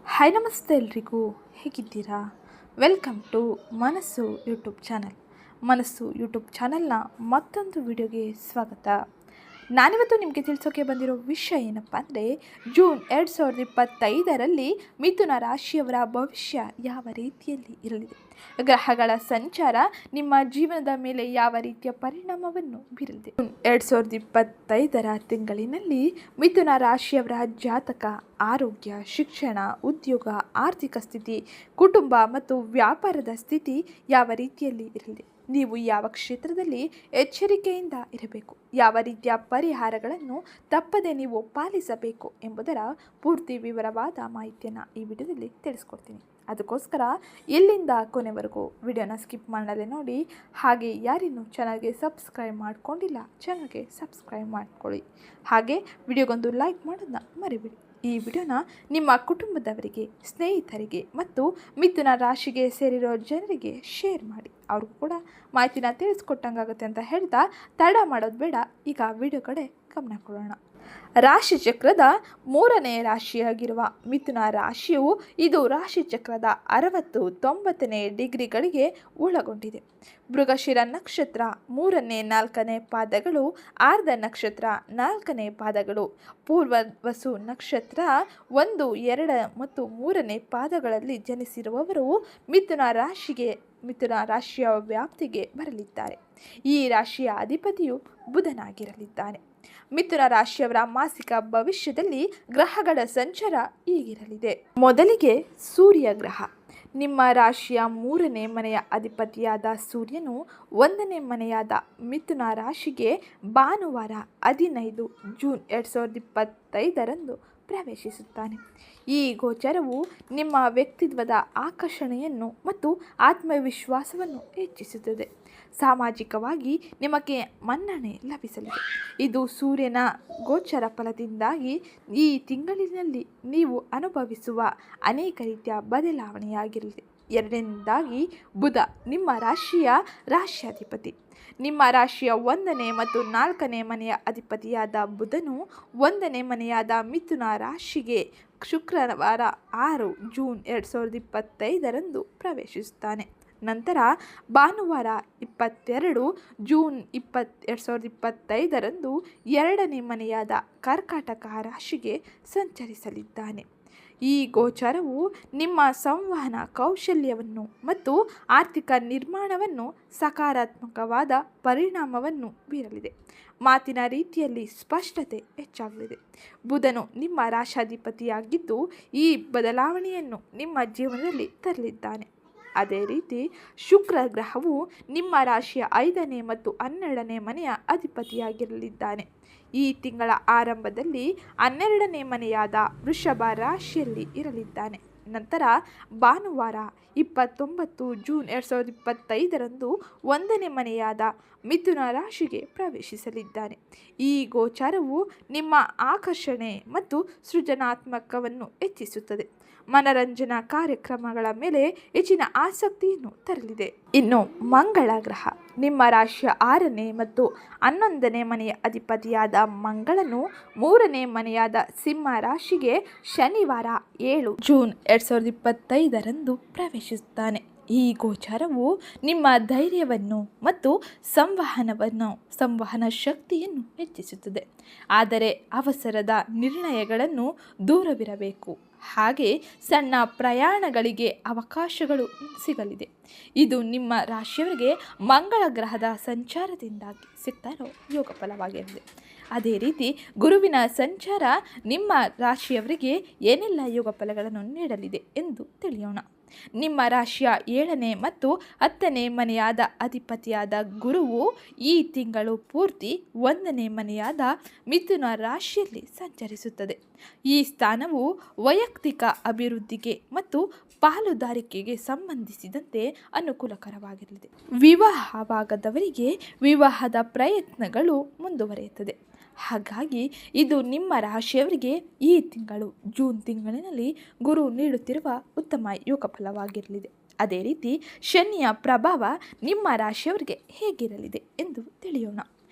Hi ನಮಸ್ತೆ ಎಲ್ರಿಗೂ, ಹೇಗಿದ್ದೀರಾ? ವೆಲ್ಕಮ್ ಟು ಮನಸ್ಸು ಯೂಟ್ಯೂಬ್ ಚಾನಲ್. ಮನಸ್ಸು ಯೂಟ್ಯೂಬ್ ಚಾನಲ್ನ ಮತ್ತೊಂದು ವಿಡಿಯೋಗೆ ಸ್ವಾಗತ. ನಾನಿವತ್ತು ನಿಮಗೆ ತಿಳಿಸೋಕೆ ಬಂದಿರೋ ವಿಷಯ ಏನಪ್ಪ ಅಂದರೆ, ಜೂನ್ 2025ರಲ್ಲಿ ಮಿಥುನ ರಾಶಿಯವರ ಭವಿಷ್ಯ ಯಾವ ರೀತಿಯಲ್ಲಿ ಇರಲಿದೆ, ಗ್ರಹಗಳ ಸಂಚಾರ ನಿಮ್ಮ ಜೀವನದ ಮೇಲೆ ಯಾವ ರೀತಿಯ ಪರಿಣಾಮವನ್ನು ಬೀರಲಿದೆ. 2025ರ ತಿಂಗಳಿನಲ್ಲಿ ಮಿಥುನ ರಾಶಿಯವರ ಜಾತಕ, ಆರೋಗ್ಯ, ಶಿಕ್ಷಣ, ಉದ್ಯೋಗ, ಆರ್ಥಿಕ ಸ್ಥಿತಿ, ಕುಟುಂಬ ಮತ್ತು ವ್ಯಾಪಾರದ ಸ್ಥಿತಿ ಯಾವ ರೀತಿಯಲ್ಲಿ ಇರಲಿದೆ, ನೀವು ಯಾವ ಕ್ಷೇತ್ರದಲ್ಲಿ ಎಚ್ಚರಿಕೆಯಿಂದ ಇರಬೇಕು, ಯಾವ ರೀತಿಯ ಪರಿಹಾರಗಳನ್ನು ತಪ್ಪದೆ ನೀವು ಪಾಲಿಸಬೇಕು ಎಂಬುದರ ಪೂರ್ತಿ ವಿವರವಾದ ಮಾಹಿತಿಯನ್ನು ಈ ವಿಡಿಯೋದಲ್ಲಿ ತಿಳಿಸ್ಕೊಡ್ತೀನಿ. ಅದಕ್ಕೋಸ್ಕರ ಇಲ್ಲಿಂದ ಕೊನೆವರೆಗೂ ವಿಡಿಯೋನ ಸ್ಕಿಪ್ ಮಾಡದೆ ನೋಡಿ. ಹಾಗೆ ಯಾರಿನ್ನೂ ಚಾನಲ್ಗೆ ಸಬ್ಸ್ಕ್ರೈಬ್ ಮಾಡ್ಕೊಂಡಿಲ್ಲ, ಚಾನಲ್ಗೆ ಸಬ್ಸ್ಕ್ರೈಬ್ ಮಾಡ್ಕೊಳ್ಳಿ. ಹಾಗೆ ವಿಡಿಯೋಗೊಂದು ಲೈಕ್ ಮಾಡೋದನ್ನ ಮರಿಬೇಡಿ. ಈ ವಿಡಿಯೋನ ನಿಮ್ಮ ಕುಟುಂಬದವರಿಗೆ, ಸ್ನೇಹಿತರಿಗೆ ಮತ್ತು ಮಿಥುನ ರಾಶಿಗೆ ಸೇರಿರೋ ಜನರಿಗೆ ಶೇರ್ ಮಾಡಿ. ಅವ್ರಿಗೂ ಕೂಡ ಮಾಹಿತಿನ ತಿಳಿಸ್ಕೊಟ್ಟಂಗಾಗುತ್ತೆ ಅಂತ ಹೇಳ್ತಾ ತಡ ಮಾಡೋದು ಬೇಡ, ಈಗ ವಿಡಿಯೋ ಕಡೆ ಗಮನ ಕೊಡೋಣ. ರಾಶಿ ಚಕ್ರದ 3ನೇ ರಾಶಿಯಾಗಿರುವ ಮಿಥುನ ರಾಶಿಯು ಇದು ರಾಶಿ ಚಕ್ರದ 60-90ನೇ ಡಿಗ್ರಿಗಳಿಗೆ ಒಳಗೊಂಡಿದೆ. ಮೃಗಶಿರ ನಕ್ಷತ್ರ 3ನೇ 4ನೇ ಪಾದಗಳು, ಆರ್ಧ ನಕ್ಷತ್ರ 4ನೇ ಪಾದಗಳು, ಪೂರ್ವವಸು ನಕ್ಷತ್ರ 1, 2 ಮತ್ತು 3ನೇ ಪಾದಗಳಲ್ಲಿ ಜನಿಸಿರುವವರು ಮಿಥುನ ರಾಶಿಯ ವ್ಯಾಪ್ತಿಗೆ ಬರಲಿದ್ದಾರೆ. ಈ ರಾಶಿಯ ಅಧಿಪತಿಯು ಬುಧನಾಗಿರಲಿದ್ದಾನೆ. ಮಿಥುನ ರಾಶಿಯವರ ಮಾಸಿಕ ಭವಿಷ್ಯದಲ್ಲಿ ಗ್ರಹಗಳ ಸಂಚಾರ ಹೀಗಿರಲಿದೆ. ಮೊದಲಿಗೆ ಸೂರ್ಯ ಗ್ರಹ. ನಿಮ್ಮ ರಾಶಿಯ 3ನೇ ಮನೆಯ ಅಧಿಪತಿಯಾದ ಸೂರ್ಯನು 1ನೇ ಮನೆಯಾದ ಮಿಥುನ ರಾಶಿಗೆ ಭಾನುವಾರ 15 ಜೂನ್ 2025ರಂದು ಪ್ರವೇಶಿಸುತ್ತಾನೆ. ಈ ಗೋಚರವು ನಿಮ್ಮ ವ್ಯಕ್ತಿತ್ವದ ಆಕರ್ಷಣೆಯನ್ನು ಮತ್ತು ಆತ್ಮವಿಶ್ವಾಸವನ್ನು ಹೆಚ್ಚಿಸುತ್ತದೆ. ಸಾಮಾಜಿಕವಾಗಿ ನಿಮಗೆ ಮನ್ನಣೆ ಲಭಿಸಲಿದೆ. ಇದು ಸೂರ್ಯನ ಗೋಚರ ಫಲದಿಂದಾಗಿ ಈ ತಿಂಗಳಿನಲ್ಲಿ ನೀವು ಅನುಭವಿಸುವ ಅನೇಕ ರೀತಿಯ ಬದಲಾವಣೆಯಾಗಿರಲಿದೆ. ಎರಡನೇದಾಗಿ ಬುಧ, ನಿಮ್ಮ ರಾಶಿಯಾಧಿಪತಿ. ನಿಮ್ಮ ರಾಶಿಯ 1ನೇ ಮತ್ತು 4ನೇ ಮನೆಯ ಅಧಿಪತಿಯಾದ ಬುಧನು 1ನೇ ಮನೆಯಾದ ಮಿಥುನ ರಾಶಿಗೆ ಶುಕ್ರವಾರ 6 ಜೂನ್ 2025ರಂದು ಪ್ರವೇಶಿಸುತ್ತಾನೆ. ನಂತರ ಭಾನುವಾರ 22 ಜೂನ್ 2025ರಂದು 2ನೇ ಮನೆಯಾದ ಕರ್ಕಾಟಕ ರಾಶಿಗೆ ಸಂಚರಿಸಲಿದ್ದಾನೆ. ಈ ಗೋಚರವು ನಿಮ್ಮ ಸಂವಹನ ಕೌಶಲ್ಯವನ್ನು ಮತ್ತು ಆರ್ಥಿಕ ನಿರ್ಮಾಣವನ್ನು ಸಕಾರಾತ್ಮಕವಾದ ಪರಿಣಾಮವನ್ನು ಬೀರಲಿದೆ. ಮಾತಿನ ರೀತಿಯಲ್ಲಿ ಸ್ಪಷ್ಟತೆ ಹೆಚ್ಚಾಗಲಿದೆ. ಬುಧನು ನಿಮ್ಮ ರಾಶಾಧಿಪತಿಯಾಗಿದ್ದು ಈ ಬದಲಾವಣೆಯನ್ನು ನಿಮ್ಮ ಜೀವನದಲ್ಲಿ ತರಲಿದ್ದಾನೆ. ಅದೇ ರೀತಿ ಶುಕ್ರ ಗ್ರಹವು ನಿಮ್ಮ ರಾಶಿಯ 5ನೇ ಮತ್ತು 12ನೇ ಮನೆಯ ಅಧಿಪತಿಯಾಗಿರಲಿದ್ದಾನೆ. ಈ ತಿಂಗಳ ಆರಂಭದಲ್ಲಿ 12ನೇ ಮನೆಯಾದ ವೃಷಭ ರಾಶಿಯಲ್ಲಿ ಇರಲಿದ್ದಾನೆ. ನಂತರ ಭಾನುವಾರ 29 ಜೂನ್ 2025ರಂದು 1ನೇ ಮನೆಯಾದ ಮಿಥುನ ರಾಶಿಗೆ ಪ್ರವೇಶಿಸಲಿದ್ದಾನೆ. ಈ ಗೋಚಾರವು ನಿಮ್ಮ ಆಕರ್ಷಣೆ ಮತ್ತು ಸೃಜನಾತ್ಮಕವನ್ನು ಹೆಚ್ಚಿಸುತ್ತದೆ. ಮನರಂಜನಾ ಕಾರ್ಯಕ್ರಮಗಳ ಮೇಲೆ ಹೆಚ್ಚಿನ ಆಸಕ್ತಿಯನ್ನು ತರಲಿದೆ. ಇನ್ನು ಮಂಗಳ ಗ್ರಹ. ನಿಮ್ಮ ರಾಶಿಯ 6ನೇ ಮತ್ತು 11ನೇ ಮನೆಯ ಅಧಿಪತಿಯಾದ ಮಂಗಳನು 3ನೇ ಮನೆಯಾದ ಸಿಂಹ ರಾಶಿಗೆ ಶನಿವಾರ 7 ಜೂನ್ 2025ರಂದು ಪ್ರವೇಶಿಸುತ್ತಾನೆ. ಈ ಗೋಚಾರವು ನಿಮ್ಮ ಧೈರ್ಯವನ್ನು ಮತ್ತು ಸಂವಹನ ಶಕ್ತಿಯನ್ನು ಹೆಚ್ಚಿಸುತ್ತದೆ. ಆದರೆ ಅವಸರದ ನಿರ್ಣಯಗಳನ್ನು ದೂರವಿರಬೇಕು. ಹಾಗೆ ಸಣ್ಣ ಪ್ರಯಾಣಗಳಿಗೆ ಅವಕಾಶಗಳು ಸಿಗಲಿದೆ. ಇದು ನಿಮ್ಮ ರಾಶಿಯವರಿಗೆ ಮಂಗಳ ಗ್ರಹದ ಸಂಚಾರದಿಂದಾಗಿ ಸಿಗ್ತಾ ಇರೋ ಯೋಗ ಫಲವಾಗಿರಲಿದೆ. ಅದೇ ರೀತಿ ಗುರುವಿನ ಸಂಚಾರ ನಿಮ್ಮ ರಾಶಿಯವರಿಗೆ ಏನೆಲ್ಲ ಯೋಗ ಫಲಗಳನ್ನು ನೀಡಲಿದೆ ಎಂದು ತಿಳಿಯೋಣ. ನಿಮ್ಮ ರಾಶಿಯ 7ನೇ ಮತ್ತು 10ನೇ ಮನೆಯಾದ ಅಧಿಪತಿಯಾದ ಗುರುವು ಈ ತಿಂಗಳು ಪೂರ್ತಿ 1ನೇ ಮನೆಯಾದ ಮಿಥುನ ರಾಶಿಯಲ್ಲಿ ಸಂಚರಿಸುತ್ತದೆ. ಈ ಸ್ಥಾನವು ವೈಯಕ್ತಿಕ ಅಭಿವೃದ್ಧಿಗೆ ಮತ್ತು ಪಾಲುದಾರಿಕೆಗೆ ಸಂಬಂಧಿಸಿದಂತೆ ಅನುಕೂಲಕರವಾಗಿರಲಿದೆ. ವಿವಾಹವಾಗದವರಿಗೆ ವಿವಾಹದ ಪ್ರಯತ್ನಗಳು ಮುಂದುವರಿಯುತ್ತದೆ. ಹಾಗಾಗಿ ಇದು ನಿಮ್ಮ ರಾಶಿಯವರಿಗೆ ಈ ತಿಂಗಳು ಜೂನ್ ತಿಂಗಳಿನಲ್ಲಿ ಗುರು ನೀಡುತ್ತಿರುವ ಉತ್ತಮ ಯೋಗ ಫಲವಾಗಿರಲಿದೆ. ಅದೇ ರೀತಿ ಶನಿಯ ಪ್ರಭಾವ ನಿಮ್ಮ ರಾಶಿಯವರಿಗೆ ಹೇಗಿರಲಿದೆ ಎಂದು ತಿಳಿಯೋಣ.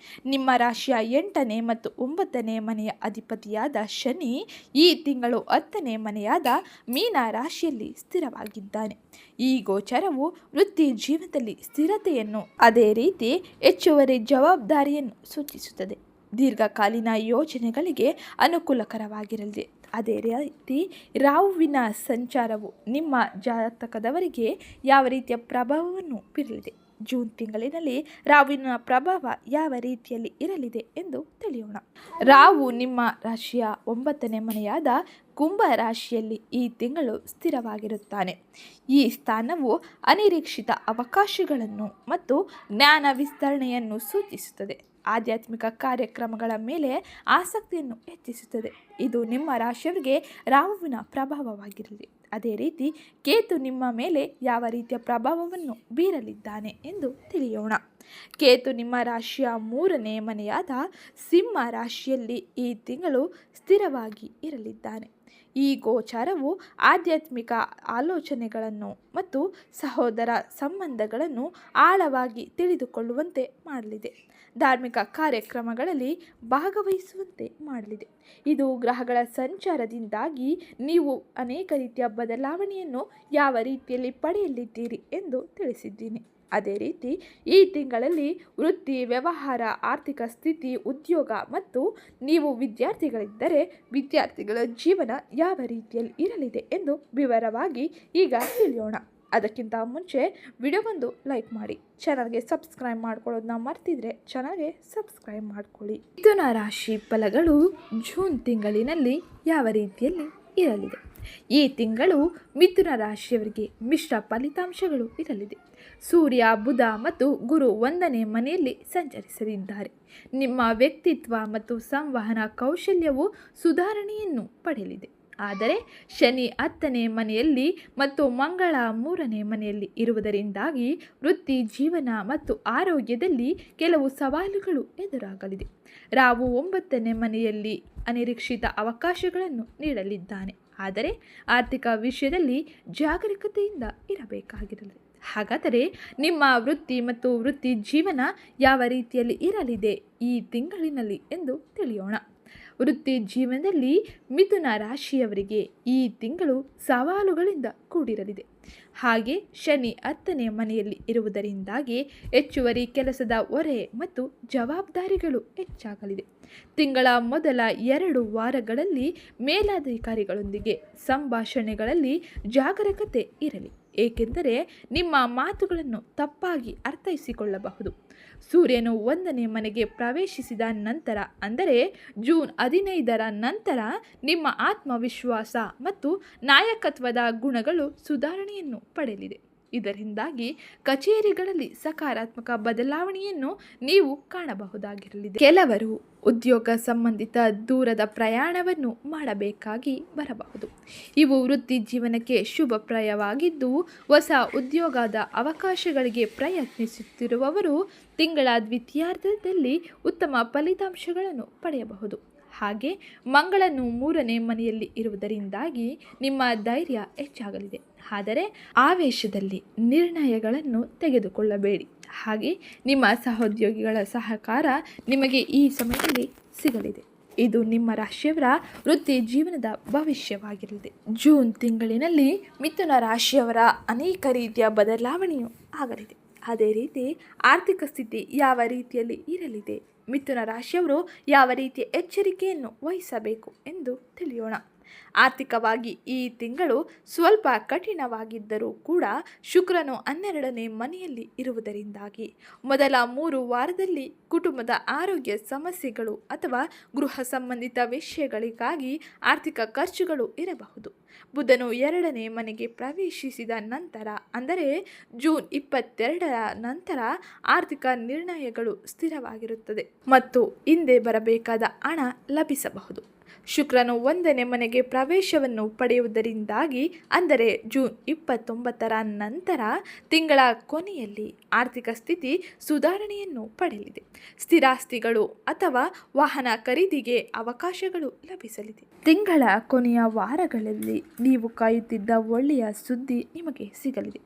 ನಿಮ್ಮ ರಾಶಿಯ 8ನೇ ಮತ್ತು 9ನೇ ಮನೆಯ ಅಧಿಪತಿಯಾದ ಶನಿ ಈ ತಿಂಗಳು 10ನೇ ಮನೆಯಾದ ಮೀನ ರಾಶಿಯಲ್ಲಿ ಸ್ಥಿರವಾಗಿದ್ದಾನೆ. ಈ ಗೋಚರವು ವೃತ್ತಿ ಜೀವನದಲ್ಲಿ ಸ್ಥಿರತೆಯನ್ನು, ಅದೇ ರೀತಿ ಹೆಚ್ಚುವರಿ ಜವಾಬ್ದಾರಿಯನ್ನು ಸೂಚಿಸುತ್ತದೆ. ದೀರ್ಘಕಾಲೀನ ಯೋಜನೆಗಳಿಗೆ ಅನುಕೂಲಕರವಾಗಿರಲಿದೆ. ಅದೇ ರೀತಿ ರಾಹುವಿನ ಸಂಚಾರವು ನಿಮ್ಮ ಜಾತಕದವರಿಗೆ ಯಾವ ರೀತಿಯ ಪ್ರಭಾವವನ್ನು ಬೀರಲಿದೆ, ಜೂನ್ ತಿಂಗಳಿನಲ್ಲಿ ರಾಹುವಿನ ಪ್ರಭಾವ ಯಾವ ರೀತಿಯಲ್ಲಿ ಇರಲಿದೆ ಎಂದು ತಿಳಿಯೋಣ. ರಾಹು ನಿಮ್ಮ ರಾಶಿಯ 9ನೇ ಮನೆಯಾದ ಕುಂಭ ರಾಶಿಯಲ್ಲಿ ಈ ತಿಂಗಳು ಸ್ಥಿರವಾಗಿರುತ್ತಾನೆ. ಈ ಸ್ಥಾನವು ಅನಿರೀಕ್ಷಿತ ಅವಕಾಶಗಳನ್ನು ಮತ್ತು ಜ್ಞಾನ ವಿಸ್ತರಣೆಯನ್ನು ಸೂಚಿಸುತ್ತದೆ. ಆಧ್ಯಾತ್ಮಿಕ ಕಾರ್ಯಕ್ರಮಗಳ ಮೇಲೆ ಆಸಕ್ತಿಯನ್ನು ಹೆಚ್ಚಿಸುತ್ತದೆ. ಇದು ನಿಮ್ಮ ರಾಶಿಯವರಿಗೆ ರಾಹುವಿನ ಪ್ರಭಾವವಾಗಿರಲಿ. ಅದೇ ರೀತಿ ಕೇತು ನಿಮ್ಮ ಮೇಲೆ ಯಾವ ರೀತಿಯ ಪ್ರಭಾವವನ್ನು ಬೀರಲಿದ್ದಾನೆ ಎಂದು ತಿಳಿಯೋಣ. ಕೇತು ನಿಮ್ಮ ರಾಶಿಯ 3ನೇ ಮನೆಯಾದ ಸಿಂಹ ರಾಶಿಯಲ್ಲಿ ಈ ತಿಂಗಳು ಸ್ಥಿರವಾಗಿ ಇರಲಿದ್ದಾನೆ. ಈ ಗೋಚಾರವು ಆಧ್ಯಾತ್ಮಿಕ ಆಲೋಚನೆಗಳನ್ನು ಮತ್ತು ಸಹೋದರ ಸಂಬಂಧಗಳನ್ನು ಆಳವಾಗಿ ತಿಳಿದುಕೊಳ್ಳುವಂತೆ ಮಾಡಲಿದೆ. ಧಾರ್ಮಿಕ ಕಾರ್ಯಕ್ರಮಗಳಲ್ಲಿ ಭಾಗವಹಿಸುವಂತೆ ಮಾಡಲಿದೆ. ಇದು ಗ್ರಹಗಳ ಸಂಚಾರದಿಂದಾಗಿ ನೀವು ಅನೇಕ ರೀತಿಯ ಬದಲಾವಣೆಯನ್ನು ಯಾವ ರೀತಿಯಲ್ಲಿ ಪಡೆಯಲಿದ್ದೀರಿ ಎಂದು ತಿಳಿಸಿದ್ದೀನಿ. ಅದೇ ರೀತಿ ಈ ತಿಂಗಳಲ್ಲಿ ವೃತ್ತಿ, ವ್ಯವಹಾರ, ಆರ್ಥಿಕ ಸ್ಥಿತಿ, ಉದ್ಯೋಗ ಮತ್ತು ನೀವು ವಿದ್ಯಾರ್ಥಿಗಳಿದ್ದರೆ ವಿದ್ಯಾರ್ಥಿಗಳ ಜೀವನ ಯಾವ ರೀತಿಯಲ್ಲಿ ಇರಲಿದೆ ಎಂದು ವಿವರವಾಗಿ ಈಗ ತಿಳಿಯೋಣ. ಅದಕ್ಕಿಂತ ಮುಂಚೆ ವಿಡಿಯೋಗೊಂದು ಲೈಕ್ ಮಾಡಿ, ಚಾನಲ್ಗೆ ಸಬ್ಸ್ಕ್ರೈಬ್ ಮಾಡ್ಕೊಳ್ಳೋದನ್ನ ಮರ್ತಿದ್ರೆ ಚಾನಲ್ಗೆ ಸಬ್ಸ್ಕ್ರೈಬ್ ಮಾಡ್ಕೊಳ್ಳಿ. ಮಿಥುನ ರಾಶಿ ಫಲಗಳು ಜೂನ್ ತಿಂಗಳಿನಲ್ಲಿ ಯಾವ ರೀತಿಯಲ್ಲಿ ಇರಲಿದೆ. ಈ ತಿಂಗಳು ಮಿಥುನ ರಾಶಿಯವರಿಗೆ ಮಿಶ್ರ ಫಲಿತಾಂಶಗಳು ಇರಲಿದೆ. ಸೂರ್ಯ, ಬುಧ ಮತ್ತು ಗುರು 1ನೇ ಮನೆಯಲ್ಲಿ ಸಂಚರಿಸಲಿದ್ದಾರೆ. ನಿಮ್ಮ ವ್ಯಕ್ತಿತ್ವ ಮತ್ತು ಸಂವಹನ ಕೌಶಲ್ಯವು ಸುಧಾರಣೆಯನ್ನು ಪಡೆಯಲಿದೆ. ಆದರೆ ಶನಿ 10ನೇ ಮನೆಯಲ್ಲಿ ಮತ್ತು ಮಂಗಳ 3ನೇ ಮನೆಯಲ್ಲಿ ಇರುವುದರಿಂದಾಗಿ ವೃತ್ತಿ ಜೀವನ ಮತ್ತು ಆರೋಗ್ಯದಲ್ಲಿ ಕೆಲವು ಸವಾಲುಗಳು ಎದುರಾಗಲಿದೆ. ರಾಹು 9ನೇ ಮನೆಯಲ್ಲಿ ಅನಿರೀಕ್ಷಿತ ಅವಕಾಶಗಳನ್ನು ನೀಡಲಿದ್ದಾನೆ. ಆದರೆ ಆರ್ಥಿಕ ವಿಷಯದಲ್ಲಿ ಜಾಗರೂಕತೆಯಿಂದ ಇರಬೇಕಾಗಿರಲಿದೆ. ಹಾಗಾದರೆ ನಿಮ್ಮ ವೃತ್ತಿ ಮತ್ತು ವೃತ್ತಿ ಜೀವನ ಯಾವ ರೀತಿಯಲ್ಲಿ ಇರಲಿದೆ ಈ ತಿಂಗಳಿನಲ್ಲಿ ಎಂದು ತಿಳಿಯೋಣ. ವೃತ್ತಿ ಜೀವನದಲ್ಲಿ ಮಿಥುನ ರಾಶಿಯವರಿಗೆ ಈ ತಿಂಗಳು ಸವಾಲುಗಳಿಂದ ಕೂಡಿರಲಿದೆ. ಹಾಗೆ ಶನಿ 10ನೇ ಮನೆಯಲ್ಲಿ ಇರುವುದರಿಂದಾಗಿ ಹೆಚ್ಚುವರಿ ಕೆಲಸದ ಹೊರೆ ಮತ್ತು ಜವಾಬ್ದಾರಿಗಳು ಹೆಚ್ಚಾಗಲಿದೆ. ತಿಂಗಳ ಮೊದಲ 2 ವಾರಗಳಲ್ಲಿ ಮೇಲಧಿಕಾರಿಗಳೊಂದಿಗೆ ಸಂಭಾಷಣೆಗಳಲ್ಲಿ ಜಾಗರೂಕತೆ ಇರಲಿ, ಏಕೆಂದರೆ ನಿಮ್ಮ ಮಾತುಗಳನ್ನು ತಪ್ಪಾಗಿ ಅರ್ಥೈಸಿಕೊಳ್ಳಬಹುದು. ಸೂರ್ಯನು 1ನೇ ಮನೆಗೆ ಪ್ರವೇಶಿಸಿದ ನಂತರ, ಅಂದರೆ ಜೂನ್ 15ರ ನಂತರ ನಿಮ್ಮ ಆತ್ಮವಿಶ್ವಾಸ ಮತ್ತು ನಾಯಕತ್ವದ ಗುಣಗಳು ಸುಧಾರಣೆಯನ್ನು ಪಡೆಯಲಿದೆ. ಇದರಿಂದಾಗಿ ಕಚೇರಿಗಳಲ್ಲಿ ಸಕಾರಾತ್ಮಕ ಬದಲಾವಣೆಯನ್ನು ನೀವು ಕಾಣಬಹುದಾಗಿರಲಿದೆ. ಕೆಲವರು ಉದ್ಯೋಗ ಸಂಬಂಧಿತ ದೂರದ ಪ್ರಯಾಣವನ್ನು ಮಾಡಬೇಕಾಗಿ ಬರಬಹುದು. ಇವು ವೃತ್ತಿ ಜೀವನಕ್ಕೆ ಶುಭಪ್ರಾಯವಾಗಿದ್ದು, ಹೊಸ ಉದ್ಯೋಗದ ಅವಕಾಶಗಳಿಗೆ ಪ್ರಯತ್ನಿಸುತ್ತಿರುವವರು ತಿಂಗಳ ದ್ವಿತೀಯಾರ್ಧದಲ್ಲಿ ಉತ್ತಮ ಫಲಿತಾಂಶಗಳನ್ನು ಪಡೆಯಬಹುದು. ಹಾಗೆ ಮಂಗಳನು 3ನೇ ಮನೆಯಲ್ಲಿ ಇರುವುದರಿಂದಾಗಿ ನಿಮ್ಮ ಧೈರ್ಯ ಹೆಚ್ಚಾಗಲಿದೆ. ಆದರೆ ಆವೇಶದಲ್ಲಿ ನಿರ್ಣಯಗಳನ್ನು ತೆಗೆದುಕೊಳ್ಳಬೇಡಿ. ಹಾಗೆ ನಿಮ್ಮ ಸಹೋದ್ಯೋಗಿಗಳ ಸಹಕಾರ ನಿಮಗೆ ಈ ಸಮಯದಲ್ಲಿ ಸಿಗಲಿದೆ. ಇದು ನಿಮ್ಮ ರಾಶಿಯವರ ವೃತ್ತಿ ಜೀವನದ ಭವಿಷ್ಯವಾಗಿರಲಿದೆ. ಜೂನ್ ತಿಂಗಳಿನಲ್ಲಿ ಮಿಥುನ ರಾಶಿಯವರ ಅನೇಕ ರೀತಿಯ ಬದಲಾವಣೆಯು ಆಗಲಿದೆ. ಅದೇ ರೀತಿ ಆರ್ಥಿಕ ಸ್ಥಿತಿ ಯಾವ ರೀತಿಯಲ್ಲಿ ಇರಲಿದೆ, ಮಿಥುನ ರಾಶಿಯವರು ಯಾವ ರೀತಿಯ ಎಚ್ಚರಿಕೆಯನ್ನು ವಹಿಸಬೇಕು ಎಂದು ತಿಳಿಯೋಣ. ಆರ್ಥಿಕವಾಗಿ ಈ ತಿಂಗಳು ಸ್ವಲ್ಪ ಕಠಿಣವಾಗಿದ್ದರೂ ಕೂಡ ಶುಕ್ರನು 12ನೇ ಮನೆಯಲ್ಲಿ ಇರುವುದರಿಂದಾಗಿ ಮೊದಲ 3 ವಾರದಲ್ಲಿ ಕುಟುಂಬದ ಆರೋಗ್ಯ ಸಮಸ್ಯೆಗಳು ಅಥವಾ ಗೃಹ ಸಂಬಂಧಿತ ವಿಷಯಗಳಿಗಾಗಿ ಆರ್ಥಿಕ ಖರ್ಚುಗಳು ಇರಬಹುದು. ಬುಧನು 2ನೇ ಮನೆಗೆ ಪ್ರವೇಶಿಸಿದ ನಂತರ, ಅಂದರೆ ಜೂನ್ 22ರ ನಂತರ ಆರ್ಥಿಕ ನಿರ್ಣಯಗಳು ಸ್ಥಿರವಾಗಿರುತ್ತದೆ ಮತ್ತು ಹಿಂದೆ ಬರಬೇಕಾದ ಹಣ ಲಭಿಸಬಹುದು. ಶುಕ್ರನು 1ನೇ ಮನೆಗೆ ಪ್ರವೇಶವನ್ನು ಪಡೆಯುವುದರಿಂದಾಗಿ, ಅಂದರೆ ಜೂನ್ 29ರ ನಂತರ ತಿಂಗಳ ಕೊನೆಯಲ್ಲಿ ಆರ್ಥಿಕ ಸ್ಥಿತಿ ಸುಧಾರಣೆಯನ್ನು ಪಡೆಯಲಿದೆ. ಸ್ಥಿರಾಸ್ತಿಗಳು ಅಥವಾ ವಾಹನ ಖರೀದಿಗೆ ಅವಕಾಶಗಳು ಲಭಿಸಲಿದೆ. ತಿಂಗಳ ಕೊನೆಯ ವಾರಗಳಲ್ಲಿ ನೀವು ಕಾಯುತ್ತಿದ್ದ ಒಳ್ಳೆಯ ಸುದ್ದಿ ನಿಮಗೆ ಸಿಗಲಿದೆ,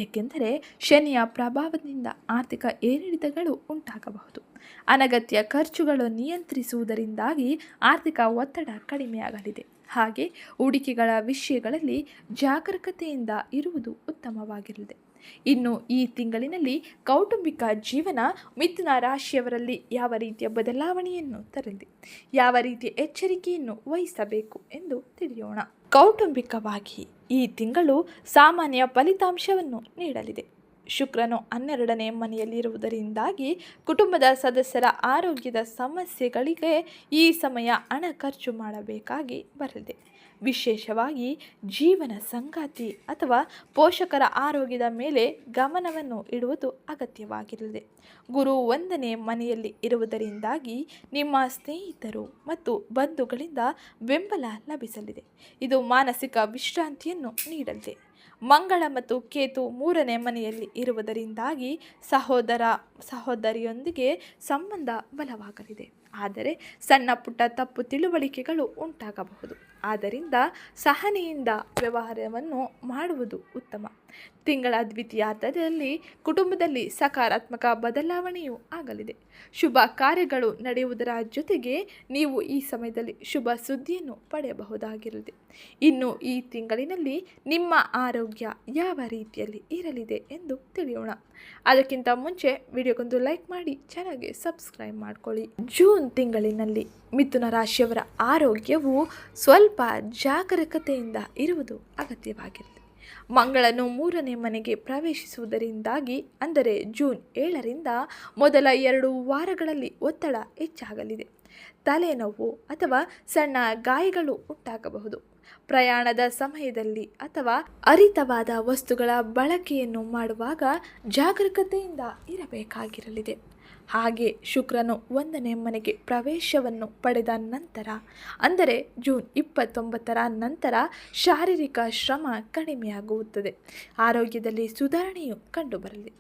ಏಕೆಂದರೆ ಶನಿಯ ಪ್ರಭಾವದಿಂದ ಆರ್ಥಿಕ ಏರಿಳಿತಗಳು ಉಂಟಾಗಬಹುದು. ಅನಗತ್ಯ ಖರ್ಚುಗಳು ನಿಯಂತ್ರಿಸುವುದರಿಂದಾಗಿ ಆರ್ಥಿಕ ಒತ್ತಡ ಕಡಿಮೆಯಾಗಲಿದೆ. ಹಾಗೆ ಹೂಡಿಕೆಗಳ ವಿಷಯಗಳಲ್ಲಿ ಜಾಗರೂಕತೆಯಿಂದ ಇರುವುದು ಉತ್ತಮವಾಗಿರಲಿದೆ. ಇನ್ನು ಈ ತಿಂಗಳಿನಲ್ಲಿ ಕೌಟುಂಬಿಕ ಜೀವನ ಮಿಥುನ ರಾಶಿಯವರಲ್ಲಿ ಯಾವ ರೀತಿಯ ಬದಲಾವಣೆಯನ್ನು ತರಲಿದೆ, ಯಾವ ರೀತಿಯ ಎಚ್ಚರಿಕೆಯನ್ನು ವಹಿಸಬೇಕು ಎಂದು ತಿಳಿಯೋಣ. ಕೌಟುಂಬಿಕವಾಗಿ ಈ ತಿಂಗಳು ಸಾಮಾನ್ಯ ಫಲಿತಾಂಶವನ್ನು ನೀಡಲಿದೆ. ಶುಕ್ರನು 12ನೇ ಮನೆಯಲ್ಲಿರುವುದರಿಂದಾಗಿ ಕುಟುಂಬದ ಸದಸ್ಯರ ಆರೋಗ್ಯದ ಸಮಸ್ಯೆಗಳಿಗೆ ಈ ಸಮಯ ಹಣ ಖರ್ಚು ಮಾಡಬೇಕಾಗಿ ಬರಲಿದೆ. ವಿಶೇಷವಾಗಿ ಜೀವನ ಸಂಗಾತಿ ಅಥವಾ ಪೋಷಕರ ಆರೋಗ್ಯದ ಮೇಲೆ ಗಮನವನ್ನು ಇಡುವುದು ಅಗತ್ಯವಾಗಿರಲಿದೆ. ಗುರು 1ನೇ ಮನೆಯಲ್ಲಿ ಇರುವುದರಿಂದಾಗಿ ನಿಮ್ಮ ಸ್ನೇಹಿತರು ಮತ್ತು ಬಂಧುಗಳಿಂದ ಬೆಂಬಲ ಲಭಿಸಲಿದೆ. ಇದು ಮಾನಸಿಕ ವಿಶ್ರಾಂತಿಯನ್ನು ನೀಡಲಿದೆ. ಮಂಗಳ ಮತ್ತು ಕೇತು 3ನೇ ಮನೆಯಲ್ಲಿ ಇರುವುದರಿಂದಾಗಿ ಸಹೋದರಿಯೊಂದಿಗೆ ಸಂಬಂಧ ಬಲವಾಗಲಿದೆ. ಆದರೆ ಸಣ್ಣ ಪುಟ್ಟ ತಪ್ಪು ತಿಳುವಳಿಕೆಗಳು ಉಂಟಾಗಬಹುದು. ಆದ್ದರಿಂದ ಸಹನೆಯಿಂದ ವ್ಯವಹಾರವನ್ನು ಮಾಡುವುದು ಉತ್ತಮ. ತಿಂಗಳ ದ್ವಿತೀಯಾರ್ಧದಲ್ಲಿ ಕುಟುಂಬದಲ್ಲಿ ಸಕಾರಾತ್ಮಕ ಬದಲಾವಣೆಯೂ ಆಗಲಿದೆ. ಶುಭ ಕಾರ್ಯಗಳು ನಡೆಯುವುದರ ಜೊತೆಗೆ ನೀವು ಈ ಸಮಯದಲ್ಲಿ ಶುಭ ಸುದ್ದಿಯನ್ನು ಪಡೆಯಬಹುದಾಗಿರಲಿದೆ. ಇನ್ನು ಈ ತಿಂಗಳಿನಲ್ಲಿ ನಿಮ್ಮ ಆರೋಗ್ಯ ಯಾವ ರೀತಿಯಲ್ಲಿ ಇರಲಿದೆ ಎಂದು ತಿಳಿಯೋಣ. ಅದಕ್ಕಿಂತ ಮುಂಚೆ ವಿಡಿಯೋಗೊಂದು ಲೈಕ್ ಮಾಡಿ, ಚಾನಲ್ಗೆ ಸಬ್ಸ್ಕ್ರೈಬ್ ಮಾಡಿಕೊಳ್ಳಿ. ಜೂನ್ ತಿಂಗಳಿನಲ್ಲಿ ಮಿಥುನ ರಾಶಿಯವರ ಆರೋಗ್ಯವು ಸ್ವಲ್ಪ ಜಾಗರೂಕತೆಯಿಂದ ಇರುವುದು ಅಗತ್ಯವಾಗಿರುತ್ತದೆ. ಮಂಗಳನು 3ನೇ ಮನೆಗೆ ಪ್ರವೇಶಿಸುವುದರಿಂದಾಗಿ, ಅಂದರೆ ಜೂನ್ 7ರಿಂದ ಮೊದಲ 2 ವಾರಗಳಲ್ಲಿ ಒತ್ತಡ ಹೆಚ್ಚಾಗಲಿದೆ. ತಲೆನೋವು ಅಥವಾ ಸಣ್ಣ ಗಾಯಗಳು ಉಂಟಾಗಬಹುದು. ಪ್ರಯಾಣದ ಸಮಯದಲ್ಲಿ ಅಥವಾ ಹರಿತವಾದ ವಸ್ತುಗಳ ಬಳಕೆಯನ್ನು ಮಾಡುವಾಗ ಜಾಗರೂಕತೆಯಿಂದ ಇರಬೇಕಾಗಿರಲಿದೆ. ಹಾಗೆ ಶುಕ್ರನು 1ನೇ ಮನೆಗೆ ಪ್ರವೇಶವನ್ನು ಪಡೆದ ನಂತರ, ಅಂದರೆ ಜೂನ್ 29ರ ನಂತರ ಶಾರೀರಿಕ ಶ್ರಮ ಕಡಿಮೆಯಾಗುತ್ತದೆ. ಆರೋಗ್ಯದಲ್ಲಿ ಸುಧಾರಣೆಯು ಕಂಡುಬರಲಿದೆ.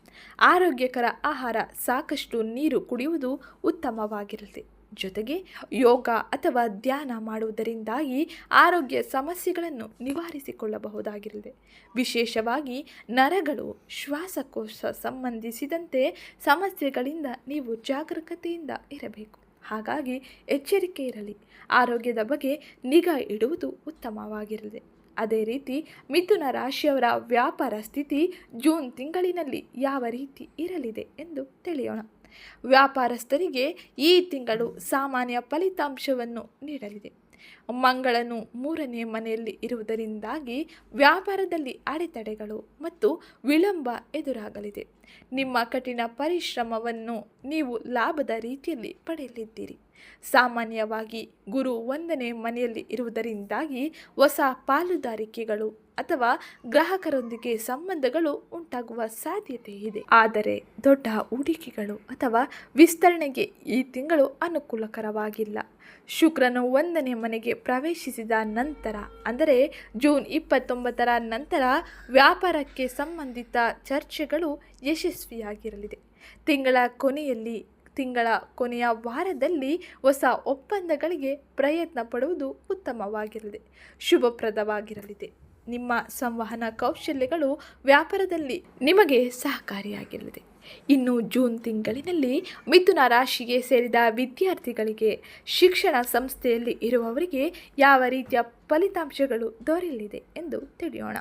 ಆರೋಗ್ಯಕರ ಆಹಾರ, ಸಾಕಷ್ಟು ನೀರು ಕುಡಿಯುವುದು ಉತ್ತಮವಾಗಿರಲಿದೆ. ಜೊತೆಗೆ ಯೋಗ ಅಥವಾ ಧ್ಯಾನ ಮಾಡುವುದರಿಂದಾಗಿ ಆರೋಗ್ಯ ಸಮಸ್ಯೆಗಳನ್ನು ನಿವಾರಿಸಿಕೊಳ್ಳಬಹುದಾಗಿರಲಿದೆ. ವಿಶೇಷವಾಗಿ ನರಗಳು, ಶ್ವಾಸಕೋಶ ಸಂಬಂಧಿಸಿದಂತೆ ಸಮಸ್ಯೆಗಳಿಂದ ನೀವು ಜಾಗರೂಕತೆಯಿಂದ ಇರಬೇಕು. ಹಾಗಾಗಿ ಎಚ್ಚರಿಕೆ ಇರಲಿ. ಆರೋಗ್ಯದ ಬಗ್ಗೆ ನಿಗಾ ಇಡುವುದು ಉತ್ತಮವಾಗಿರಲಿದೆ. ಅದೇ ರೀತಿ ಮಿಥುನ ರಾಶಿಯವರ ವ್ಯಾಪಾರ ಸ್ಥಿತಿ ಜೂನ್ ತಿಂಗಳಿನಲ್ಲಿ ಯಾವ ರೀತಿ ಇರಲಿದೆ ಎಂದು ತಿಳಿಯೋಣ. ವ್ಯಾಪಾರಸ್ಥರಿಗೆ ಈ ತಿಂಗಳು ಸಾಮಾನ್ಯ ಫಲಿತಾಂಶವನ್ನು ನೀಡಲಿದೆ. ಮಂಗಳನು 3ನೇ ಮನೆಯಲ್ಲಿ ಇರುವುದರಿಂದಾಗಿ ವ್ಯಾಪಾರದಲ್ಲಿ ಅಡೆತಡೆಗಳು ಮತ್ತು ವಿಳಂಬ ಎದುರಾಗಲಿದೆ. ನಿಮ್ಮ ಕಠಿಣ ಪರಿಶ್ರಮವನ್ನು ನೀವು ಲಾಭದ ರೀತಿಯಲ್ಲಿ ಪಡೆಯಲಿದ್ದೀರಿ. ಸಾಮಾನ್ಯವಾಗಿ ಗುರು 1ನೇ ಮನೆಯಲ್ಲಿ ಇರುವುದರಿಂದಾಗಿ ಹೊಸ ಪಾಲುದಾರಿಕೆಗಳು ಅಥವಾ ಗ್ರಾಹಕರೊಂದಿಗೆ ಸಂಬಂಧಗಳು ಉಂಟಾಗುವ ಸಾಧ್ಯತೆ ಇದೆ. ಆದರೆ ದೊಡ್ಡ ಹೂಡಿಕೆಗಳು ಅಥವಾ ವಿಸ್ತರಣೆಗೆ ಈ ತಿಂಗಳು ಅನುಕೂಲಕರವಾಗಿಲ್ಲ. ಶುಕ್ರನು 1ನೇ ಮನೆಗೆ ಪ್ರವೇಶಿಸಿದ ನಂತರ, ಅಂದರೆ ಜೂನ್ 29ರ ನಂತರ ವ್ಯಾಪಾರಕ್ಕೆ ಸಂಬಂಧಿತ ಚರ್ಚೆಗಳು ಯಶಸ್ವಿಯಾಗಿರಲಿದೆ. ತಿಂಗಳ ಕೊನೆಯ ವಾರದಲ್ಲಿ ಹೊಸ ಒಪ್ಪಂದಗಳಿಗೆ ಪ್ರಯತ್ನ ಪಡುವುದು ಉತ್ತಮವಾಗಿರಲಿದೆ, ಶುಭಪ್ರದವಾಗಿರಲಿದೆ. ನಿಮ್ಮ ಸಂವಹನ ಕೌಶಲ್ಯಗಳು ವ್ಯಾಪಾರದಲ್ಲಿ ನಿಮಗೆ ಸಹಕಾರಿಯಾಗಿರಲಿದೆ. ಇನ್ನು ಜೂನ್ ತಿಂಗಳಿನಲ್ಲಿ ಮಿಥುನ ರಾಶಿಗೆ ಸೇರಿದ ವಿದ್ಯಾರ್ಥಿಗಳಿಗೆ, ಶಿಕ್ಷಣ ಸಂಸ್ಥೆಯಲ್ಲಿ ಇರುವವರಿಗೆ ಯಾವ ರೀತಿಯ ಫಲಿತಾಂಶಗಳು ದೊರೆಯಲಿದೆ ಎಂದು ತಿಳಿಯೋಣ.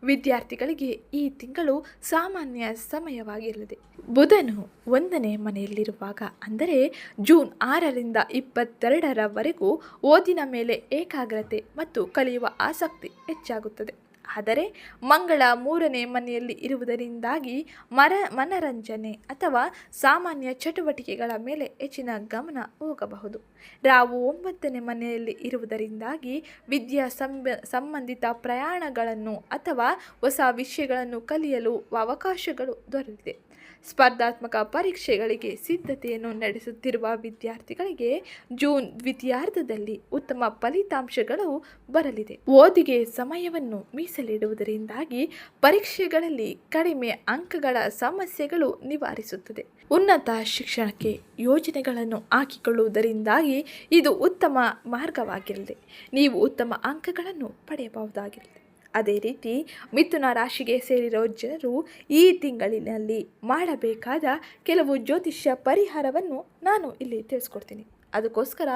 ವಿದ್ಯಾರ್ಥಿಗಳಿಗೆ ಈ ತಿಂಗಳು ಸಾಮಾನ್ಯ ಸಮಯವಾಗಿರಲಿದೆ. ಬುಧನು 1ನೇ ಮನೆಯಲ್ಲಿರುವಾಗ, ಅಂದರೆ ಜೂನ್ 6ರಿಂದ 22ರವರೆಗೂ ಓದಿನ ಮೇಲೆ ಏಕಾಗ್ರತೆ ಮತ್ತು ಕಲಿಯುವ ಆಸಕ್ತಿ ಹೆಚ್ಚಾಗುತ್ತದೆ. ಆದರೆ ಮಂಗಳ 3ನೇ ಮನೆಯಲ್ಲಿ ಇರುವುದರಿಂದಾಗಿ ಮನರಂಜನೆ ಅಥವಾ ಸಾಮಾನ್ಯ ಚಟುವಟಿಕೆಗಳ ಮೇಲೆ ಹೆಚ್ಚಿನ ಗಮನ ಹೋಗಬಹುದು. ರಾಹು 9ನೇ ಮನೆಯಲ್ಲಿ ಇರುವುದರಿಂದಾಗಿ ವಿದ್ಯಾ ಸಂಬಂಧಿತ ಪ್ರಯಾಣಗಳನ್ನು ಅಥವಾ ಹೊಸ ವಿಷಯಗಳನ್ನು ಕಲಿಯಲು ಅವಕಾಶಗಳು ದೊರೆತಿದೆ. ಸ್ಪರ್ಧಾತ್ಮಕ ಪರೀಕ್ಷೆಗಳಿಗೆ ಸಿದ್ಧತೆಯನ್ನು ನಡೆಸುತ್ತಿರುವ ವಿದ್ಯಾರ್ಥಿಗಳಿಗೆ ಜೂನ್ ದ್ವಿತೀಯಾರ್ಧದಲ್ಲಿ ಉತ್ತಮ ಫಲಿತಾಂಶಗಳು ಬರಲಿದೆ. ಓದಿಗೆ ಸಮಯವನ್ನು ಮೀಸಲಿಡುವುದರಿಂದಾಗಿ ಪರೀಕ್ಷೆಗಳಲ್ಲಿ ಕಡಿಮೆ ಅಂಕಗಳ ಸಮಸ್ಯೆಗಳು ನಿವಾರಿಸುತ್ತದೆ. ಉನ್ನತ ಶಿಕ್ಷಣಕ್ಕೆ ಯೋಜನೆಗಳನ್ನು ಹಾಕಿಕೊಳ್ಳುವುದರಿಂದಾಗಿ ಇದು ಉತ್ತಮ ಮಾರ್ಗವಾಗಿರಲಿದೆ. ನೀವು ಉತ್ತಮ ಅಂಕಗಳನ್ನು ಪಡೆಯಬಹುದಾಗಿರಲಿದೆ. ಅದೇ ರೀತಿ ಮಿಥುನ ರಾಶಿಗೆ ಸೇರಿರೋ ಜನರು ಈ ತಿಂಗಳಿನಲ್ಲಿ ಮಾಡಬೇಕಾದ ಕೆಲವು ಜ್ಯೋತಿಷ್ಯ ಪರಿಹಾರವನ್ನು ನಾನು ಇಲ್ಲಿ ತಿಳಿಸ್ಕೊಡ್ತೀನಿ. ಅದಕ್ಕೋಸ್ಕರ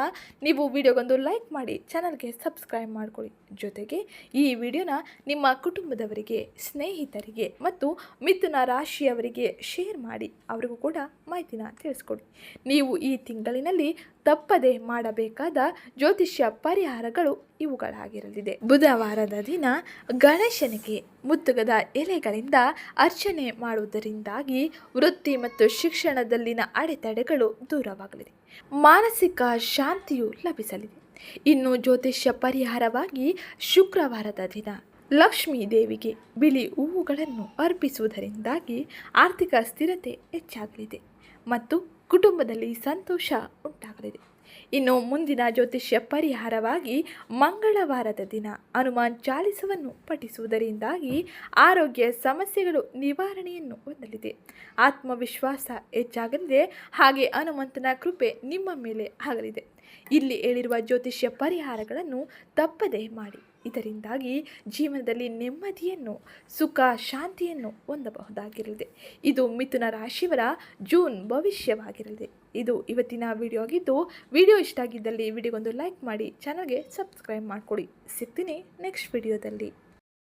ನೀವು ವಿಡಿಯೋಗೊಂದು ಲೈಕ್ ಮಾಡಿ ಚಾನಲ್ಗೆ ಸಬ್ಸ್ಕ್ರೈಬ್ ಮಾಡ್ಕೊಳ್ಳಿ. ಜೊತೆಗೆ ಈ ವಿಡಿಯೋನ ನಿಮ್ಮ ಕುಟುಂಬದವರಿಗೆ, ಸ್ನೇಹಿತರಿಗೆ ಮತ್ತು ಮಿಥುನ ರಾಶಿಯವರಿಗೆ ಶೇರ್ ಮಾಡಿ ಅವರಿಗೂ ಕೂಡ ಮಾಹಿತಿನ ತಿಳಿಸ್ಕೊಡಿ. ನೀವು ಈ ತಿಂಗಳಿನಲ್ಲಿ ತಪ್ಪದೆ ಮಾಡಬೇಕಾದ ಜ್ಯೋತಿಷ್ಯ ಪರಿಹಾರಗಳು ಇವುಗಳಾಗಿರಲಿದೆ. ಬುಧವಾರದ ದಿನ ಗಣೇಶನಿಗೆ ಮುತ್ತುಗದ ಎಲೆಗಳಿಂದ ಅರ್ಚನೆ ಮಾಡುವುದರಿಂದಾಗಿ ವೃತ್ತಿ ಮತ್ತು ಶಿಕ್ಷಣದಲ್ಲಿನ ಅಡೆತಡೆಗಳು ದೂರವಾಗಲಿದೆ. ಮಾನಸಿಕ ಶಾಂತಿಯು ಲಭಿಸಲಿದೆ. ಇನ್ನು ಜ್ಯೋತಿಷ್ಯ ಪರಿಹಾರವಾಗಿ ಶುಕ್ರವಾರದ ದಿನ ಲಕ್ಷ್ಮೀ ದೇವಿಗೆ ಬಿಳಿ ಹೂವುಗಳನ್ನು ಅರ್ಪಿಸುವುದರಿಂದಾಗಿ ಆರ್ಥಿಕ ಸ್ಥಿರತೆ ಹೆಚ್ಚಾಗಲಿದೆ ಮತ್ತು ಕುಟುಂಬದಲ್ಲಿ ಸಂತೋಷ ಉಂಟಾಗಲಿದೆ. ಇನ್ನು ಮುಂದಿನ ಜ್ಯೋತಿಷ್ಯ ಪರಿಹಾರವಾಗಿ ಮಂಗಳವಾರದ ದಿನ ಹನುಮಾನ್ ಚಾಲಿಸವನ್ನು ಪಠಿಸುವುದರಿಂದಾಗಿ ಆರೋಗ್ಯ ಸಮಸ್ಯೆಗಳು ನಿವಾರಣೆಯನ್ನು ಹೊಂದಲಿದೆ. ಆತ್ಮವಿಶ್ವಾಸ ಹೆಚ್ಚಾಗಲಿದೆ. ಹಾಗೆ ಹನುಮಂತನ ಕೃಪೆ ನಿಮ್ಮ ಮೇಲೆ ಆಗಲಿದೆ. ಇಲ್ಲಿ ಹೇಳಿರುವ ಜ್ಯೋತಿಷ್ಯ ಪರಿಹಾರಗಳನ್ನು ತಪ್ಪದೇ ಮಾಡಿ. ಇದರಿಂದಾಗಿ ಜೀವನದಲ್ಲಿ ನೆಮ್ಮದಿಯನ್ನು, ಸುಖ, ಶಾಂತಿಯನ್ನು ಹೊಂದಬಹುದಾಗಿರಲಿದೆ. ಇದು ಮಿಥುನ ರಾಶಿಯವರ ಜೂನ್ ಭವಿಷ್ಯವಾಗಿರಲಿದೆ. ಇದು ಇವತ್ತಿನ ವಿಡಿಯೋ ಆಗಿದ್ದು, ವಿಡಿಯೋ ಇಷ್ಟ ಆಗಿದ್ದಲ್ಲಿ ವಿಡಿಯೋಗೊಂದು ಲೈಕ್ ಮಾಡಿ ಚಾನಲ್ಗೆ ಸಬ್ಸ್ಕ್ರೈಬ್ ಮಾಡಿಕೊಡಿ. ಸಿಗ್ತೀನಿ ನೆಕ್ಸ್ಟ್ ವಿಡಿಯೋದಲ್ಲಿ.